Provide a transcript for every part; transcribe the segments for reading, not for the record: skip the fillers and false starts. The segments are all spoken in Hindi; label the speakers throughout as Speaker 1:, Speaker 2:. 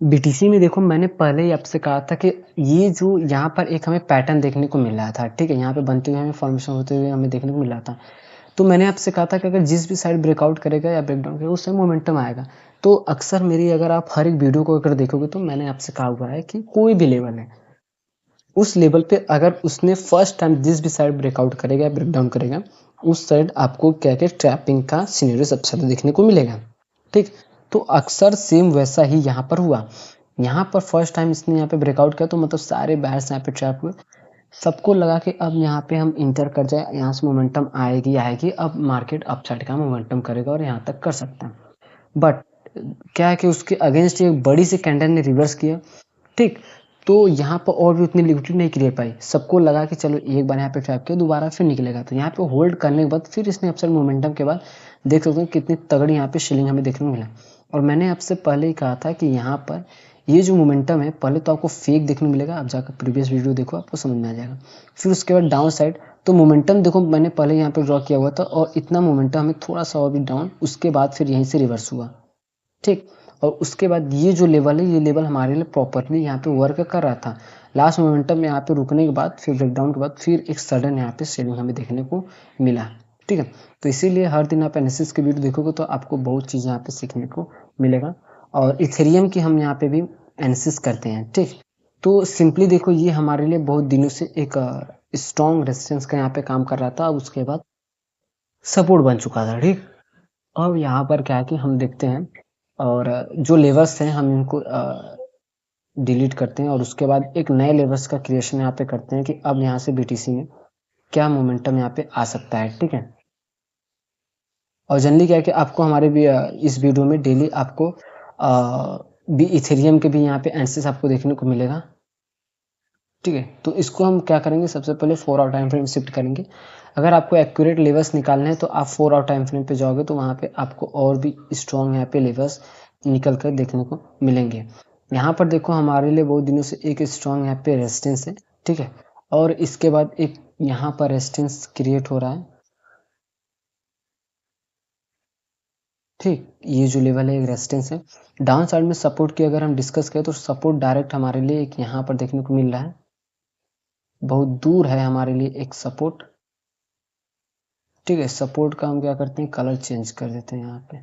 Speaker 1: बीटीसी में देखो मैंने पहले ही आपसे कहा था कि ये जो यहाँ पर एक हमें पैटर्न देखने को मिल रहा था, ठीक है? यहाँ पे बनते हुए हमें फॉर्मेशन होते हुए हमें देखने को मिल रहा था। तो मैंने आपसे कहा था कि अगर जिस भी साइड ब्रेकआउट करेगा या ब्रेकडाउन करेगा उस समय मोमेंटम आएगा। तो अक्सर मेरी अगर आप हर एक वीडियो को अगर देखोगे तो मैंने आपसे कहा हुआ है कि कोई भी लेवल है, उस लेवल पे अगर उसने फर्स्ट टाइम जिस भी साइड ब्रेकआउट करेगा या ब्रेकडाउन करेगा, उस साइड आपको क्या क्या ट्रैपिंग का सिनेरियो सबसे ज़्यादा देखने को मिलेगा, ठीक? तो अक्सर सेम वैसा ही यहाँ पर हुआ। यहाँ पर फर्स्ट टाइम इसने यहाँ पे ब्रेकआउट किया तो मतलब सारे बायर्स यहाँ पे ट्रैप हुए। सबको लगा कि अब यहाँ पे हम इंटर कर जाए, यहाँ से मोमेंटम आएगी आएगी, अब मार्केट अपसाइड का मोमेंटम करेगा और यहाँ तक कर सकता है। बट क्या है कि उसके अगेंस्ट एक बड़ी सी कैंडल ने रिवर्स किया, ठीक? तो यहाँ पर और भी उतनी लिक्विडिटी नहीं क्रिएट पाई। सबको लगा कि चलो एक बार यहाँ पे ट्रैप किया, दोबारा फिर निकलेगा। तो यहाँ पे होल्ड करने के बाद फिर इसने अपसाइड मोमेंटम के बाद देख सकते हो कितनी तगड़ी यहाँ पे सेलिंग हमें देखने को मिला। और मैंने आपसे पहले ही कहा था कि यहाँ पर ये जो मोमेंटम है पहले तो आपको फेक देखने को मिलेगा, आप जाकर प्रीवियस वीडियो देखो आपको समझ में आ जाएगा। फिर उसके बाद डाउन साइड तो मोमेंटम देखो मैंने पहले यहाँ पे ड्रॉ किया हुआ था और इतना मोमेंटम हमें थोड़ा सा और भी डाउन, उसके बाद फिर यहीं से रिवर्स हुआ, ठीक? और उसके बाद ये जो लेवल है ये लेवल हमारे लिए प्रॉपरली यहाँ पे वर्क कर रहा था। लास्ट मोमेंटम में यहाँ पे रुकने के बाद फिर ब्रेकडाउन के बाद फिर एक सडन यहाँ पे सेलिंग हमें देखने को मिला, ठीक है? तो इसीलिए हर दिन आप एनालिसिस की वीडियो देखोगे तो आपको बहुत चीज़ यहाँ पे सीखने को मिलेगा। और इथेरियम की हम यहाँ पे भी एनालिसिस करते हैं, ठीक? तो सिंपली देखो ये हमारे लिए बहुत दिनों से एक स्ट्रॉन्ग रेजिस्टेंस का यहाँ पे काम कर रहा था, अब उसके बाद सपोर्ट बन चुका था, ठीक? अब यहाँ पर क्या है कि हम देखते हैं और जो लेवल्स हैं हम इनको डिलीट करते हैं और उसके बाद एक नए लेवल्स का क्रिएशन यहाँ पे करते हैं कि अब यहाँ से बीटीसी में क्या मोमेंटम यहाँ पे आ सकता है, ठीक है? और जनरली क्या है कि आपको हमारे भी इस वीडियो में डेली आपको भी इथेरियम के भी यहाँ पे एनालिसिस आपको देखने को मिलेगा, ठीक है? तो इसको हम क्या करेंगे, सबसे पहले 4 आवर टाइम फ्रेम शिफ्ट करेंगे। अगर आपको एक्यूरेट लेवल्स निकालने हैं तो आप 4 आवर टाइम फ्रेम पे जाओगे तो वहाँ पे आपको और भी स्ट्रॉन्ग यहाँ पे लेवल्स निकल कर देखने को मिलेंगे। यहाँ पर देखो हमारे लिए बहुत दिनों से एक स्ट्रॉन्ग यहाँ पे रेजिस्टेंस है, ठीक है? और इसके बाद एक यहाँ पर रेजिस्टेंस क्रिएट हो रहा है, ठीक? ये जो लेवल है एक रेजिस्टेंस है। डाउन साइड में सपोर्ट की अगर हम डिस्कस करें तो सपोर्ट डायरेक्ट हमारे लिए एक यहाँ पर देखने को मिल रहा है, बहुत दूर है हमारे लिए एक सपोर्ट, ठीक है? सपोर्ट का हम क्या करते हैं, कलर चेंज कर देते हैं यहाँ पे,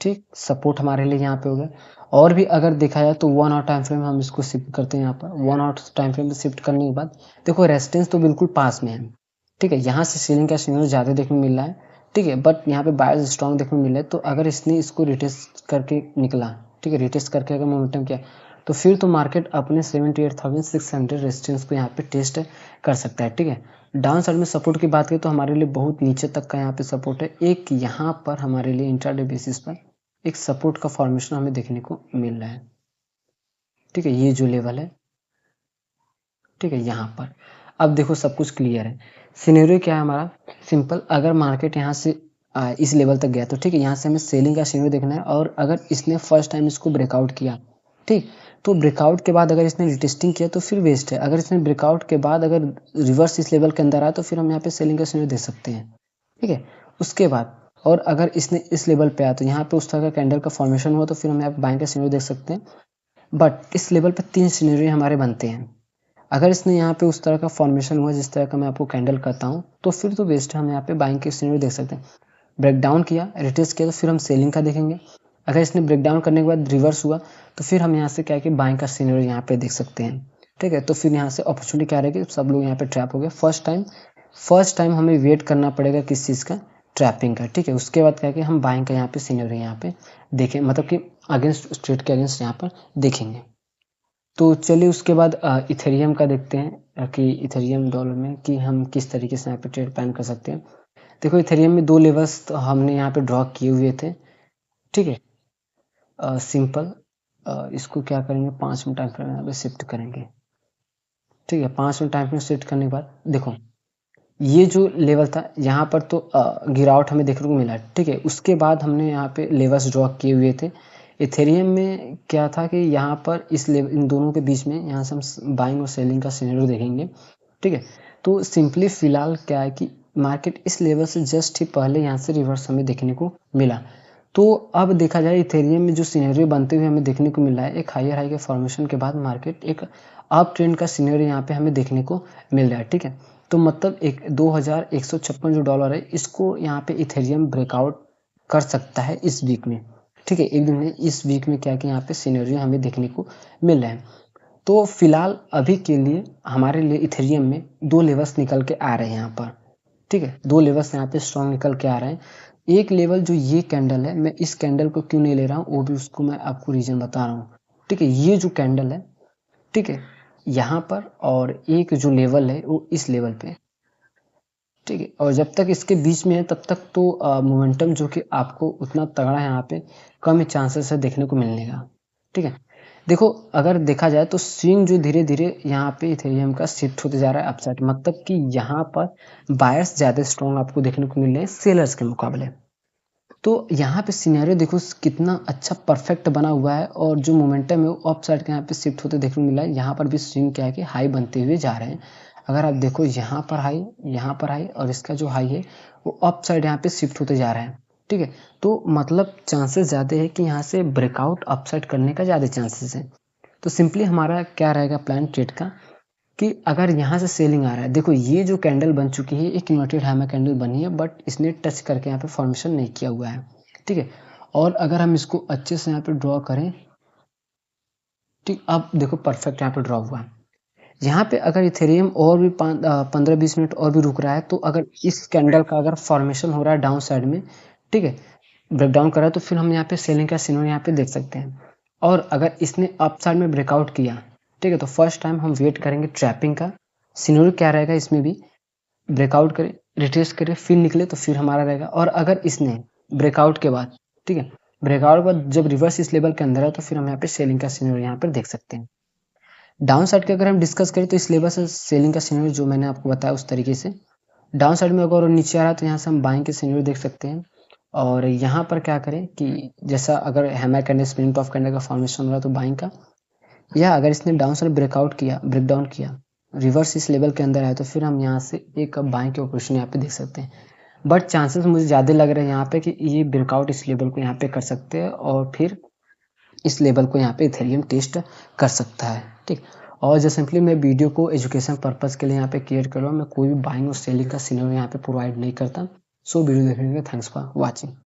Speaker 1: ठीक? सपोर्ट हमारे लिए यहाँ पे हो गया। और भी अगर देखा जाए तो 1 आवर टाइम फ्रेम हम इसको शिफ्ट करते हैं यहाँ पर। 1 आवर टाइम फ्रेम में शिफ्ट करने के बाद देखो रेजिस्टेंस तो बिल्कुल पास में है, ठीक है? यहाँ से सीलिंग का सिग्नल ज़्यादा देखने को मिल रहा है, ठीक है? बट यहाँ पे बायर्स स्ट्रॉन्ग देखने को मिल रहा है। तो अगर इसने इसको रिटेस्ट करके निकला, ठीक है? रिटेस्ट करके अगर मोमेंटम किया तो फिर तो मार्केट अपने 78,600 रेजिस्टेंस को यहाँ पे टेस्ट कर सकता है, ठीक है? डाउन साइड में सपोर्ट की बात करें तो हमारे लिए बहुत नीचे तक का यहाँ पे सपोर्ट है। एक यहाँ पर हमारे लिए इंट्राडे बेसिस पर एक सपोर्ट का फॉर्मेशन हमें देखने को मिल रहा है, ठीक है? ये जो लेवल है, ठीक है? यहाँ पर अब देखो सब कुछ क्लियर है। सिनेरियो क्या है हमारा, सिंपल। अगर मार्केट यहाँ से इस लेवल तक गया तो ठीक है, यहाँ से हमें सेलिंग का सिनेरियो देखना है। और अगर इसने फर्स्ट टाइम इसको ब्रेकआउट किया, ठीक, तो ब्रेकआउट के बाद अगर इसने रिटेस्टिंग किया तो फिर वेस्ट है। अगर इसने ब्रेकआउट के बाद अगर रिवर्स इस लेवल के अंदर आया तो फिर हम यहाँ पे सेलिंग का सिनेरियो दे सकते हैं, ठीक है? उसके बाद और अगर इसने इस लेवल पे आया तो यहाँ पे उस तरह का कैंडल का फॉर्मेशन हुआ तो फिर हम यहाँ पे बाइंग का सिनेरियो देख सकते हैं। बट इस लेवल पे 3 सिनेरियो हमारे बनते हैं। अगर इसने यहाँ पे उस तरह का फॉर्मेशन हुआ जिस तरह का मैं आपको कैंडल करता हूँ तो फिर तो वेस्ट है, हम यहाँ पे बाइंग के सिनेरियो देख सकते हैं। ब्रेकडाउन किया, रिटेस्ट किया तो फिर हम सेलिंग का देखेंगे। अगर इसने ब्रेकडाउन करने के बाद रिवर्स हुआ तो फिर हम यहाँ से क्या है कि बाइंग का सिनेरियो यहाँ पे देख सकते हैं, ठीक है? तो फिर यहाँ से अपॉर्चुनिटी क्या रहेगी, सब लोग यहाँ पे ट्रैप हो गए। फर्स्ट टाइम हमें वेट करना पड़ेगा किस चीज़ का, ट्रैपिंग का, ठीक है? उसके बाद क्या है कि हम बाइंग का यहाँ पे सिनेरियो यहाँ पे देखें, मतलब कि अगेंस्ट स्ट्रेट के अगेंस्ट यहाँ पर देखेंगे। तो चलिए उसके बाद इथेरियम का देखते हैं कि इथेरियम डॉलर में कि हम किस तरीके से यहाँ पे ट्रेड प्लान कर सकते हैं। देखो इथेरियम में 2 लेवल्स तो हमने यहाँ पे ड्रॉ किए हुए थे, ठीक है? सिंपल इसको क्या करेंगे, 5 मिनट टाइम फ्रेम यहाँ पे शिफ्ट करेंगे, ठीक है? 5 मिनट टाइम फ्रेम शिफ्ट करने के बाद देखो ये जो लेवल था यहाँ पर तो गिरावट हमें देखने को मिला, ठीक है? उसके बाद हमने यहाँ पे लेवल्स ड्रॉ किए हुए थे। इथेरियम में क्या था कि यहाँ पर इस लेवल, इन दोनों के बीच में यहाँ से हम बाइंग और सेलिंग का सिनेरियो देखेंगे, ठीक है? तो सिंपली फिलहाल क्या है कि मार्केट इस लेवल से जस्ट ही पहले यहाँ से रिवर्स हमें देखने को मिला। तो अब देखा जाए इथेरियम में जो सिनेरियो बनते हुए हमें देखने को मिल रहा है, एक हायर हाई के फॉर्मेशन के बाद मार्केट एक अप ट्रेंड का सिनेरियो यहाँ पे हमें देखने को मिल रहा है, ठीक है। तो मतलब एक 2156 जो डॉलर है, इसको यहाँ पे इथेरियम ब्रेकआउट कर सकता है इस वीक में, ठीक है। एक दिन में इस वीक में क्या कि यहाँ पे सिनेरियो हमें देखने को मिल रहा है। तो फिलहाल अभी के लिए हमारे लिए इथेरियम में 2 लेवल्स निकल के आ रहे हैं यहाँ पर, ठीक है। 2 लेवल्स यहाँ पे स्ट्रॉन्ग निकल के आ रहे हैं। एक लेवल जो ये कैंडल है, मैं इस कैंडल को क्यों नहीं ले रहा हूँ वो भी उसको मैं आपको रीजन बता रहा हूँ, ठीक है। ये जो कैंडल है, ठीक है, यहाँ पर, और एक जो लेवल है वो इस लेवल पे, ठीक है। और जब तक इसके बीच में है तब तक तो मोमेंटम जो कि आपको उतना तगड़ा यहाँ पे कम ही चांसेस है देखने को मिलने का, ठीक है। देखो अगर देखा जाए तो स्विंग जो धीरे धीरे यहाँ पे इथेरियम का शिफ्ट होते जा रहा है अपसाइड, मतलब कि यहाँ पर बायर्स ज़्यादा स्ट्रॉन्ग आपको देखने को मिल रहे हैं सेलर्स के मुकाबले। तो यहाँ पे सिनेरियो देखो कितना अच्छा परफेक्ट बना हुआ है, और जो मोमेंटम है वो अप साइड के यहाँ पे शिफ्ट होते देखने को मिला है। यहाँ पर भी स्विंग क्या है कि हाई बनते हुए जा रहे हैं। अगर आप देखो यहाँ पर हाई, यहाँ पर हाई, और इसका जो हाई है वो अप साइड यहाँ पे शिफ्ट होते जा रहा है, ठीक है। तो मतलब चांसेस ज़्यादा है कि यहाँ से ब्रेकआउट अप साइड करने का ज़्यादा चांसेस है। तो सिंपली हमारा क्या रहेगा प्लान ट्रेड का, कि अगर यहाँ से सेलिंग आ रहा है, देखो ये जो कैंडल बन चुकी है एक इन्वर्टेड हैमर कैंडल बनी है, बट इसने टच करके यहाँ पे फॉर्मेशन नहीं किया हुआ है, ठीक है। और अगर हम इसको अच्छे से यहाँ पे ड्रॉ करें, ठीक, अब देखो परफेक्ट यहाँ पे ड्रॉ हुआ है। यहाँ पे अगर इथेरियम और भी 15-20 मिनट और भी रुक रहा है, तो अगर इस कैंडल का अगर फॉर्मेशन हो रहा है डाउन साइड में, ठीक है, ब्रेकडाउन कर रहा है, तो फिर हम यहाँ पे सेलिंग का सिग्नल यहाँ पे देख सकते हैं। और अगर इसने अप साइड में ब्रेकआउट किया, ठीक है, तो फर्स्ट टाइम हम वेट करेंगे ट्रैपिंग का सिग्नल क्या रहेगा, इसमें भी ब्रेकआउट करे, रिट्रेस करे, फिर निकले तो फिर हमारा रहेगा। और अगर इसने ब्रेकआउट के बाद, ठीक है, ब्रेकआउट के बाद जब रिवर्स इस लेवल के अंदर है, तो फिर हम यहाँ पे सेलिंग का सिग्नल यहाँ पर देख सकते हैं। डाउन साइड की अगर हम डिस्कस करें तो इस लेवल से सेलिंग का सिग्नल जो मैंने आपको बताया उस तरीके से। डाउन साइड में अगर नीचे आ रहा है तो यहाँ से हम बाइंग के सिग्नल देख सकते हैं। और यहाँ पर क्या करें कि जैसा अगर hammer candle spinning top candle का फॉर्मेशन हो रहा है तो बाइंग का, या अगर इसने डाउन साइड ब्रेकआउट किया, ब्रेकडाउन किया, रिवर्स इस लेवल के अंदर है, तो फिर हम यहाँ से एक बाइंग के ऑपरेशन यहाँ पे देख सकते हैं। बट चांसेस मुझे ज़्यादा लग रहे हैं यहाँ पे कि ये ब्रेकआउट इस लेवल को यहाँ पे कर सकते हैं, और फिर इस लेवल को यहाँ पे इथेरियम टेस्ट कर सकता है, ठीक। और जो सिंपली मैं वीडियो को एजुकेशन पर्पज़ के लिए यहाँ पे क्रिएट कर रहा हूँ, मैं कोई भी बाइंग और सेलिंग का सिनेरियो यहाँ पे प्रोवाइड नहीं करता। सो वीडियो देखने के लिए थैंक्स फॉर वॉचिंग।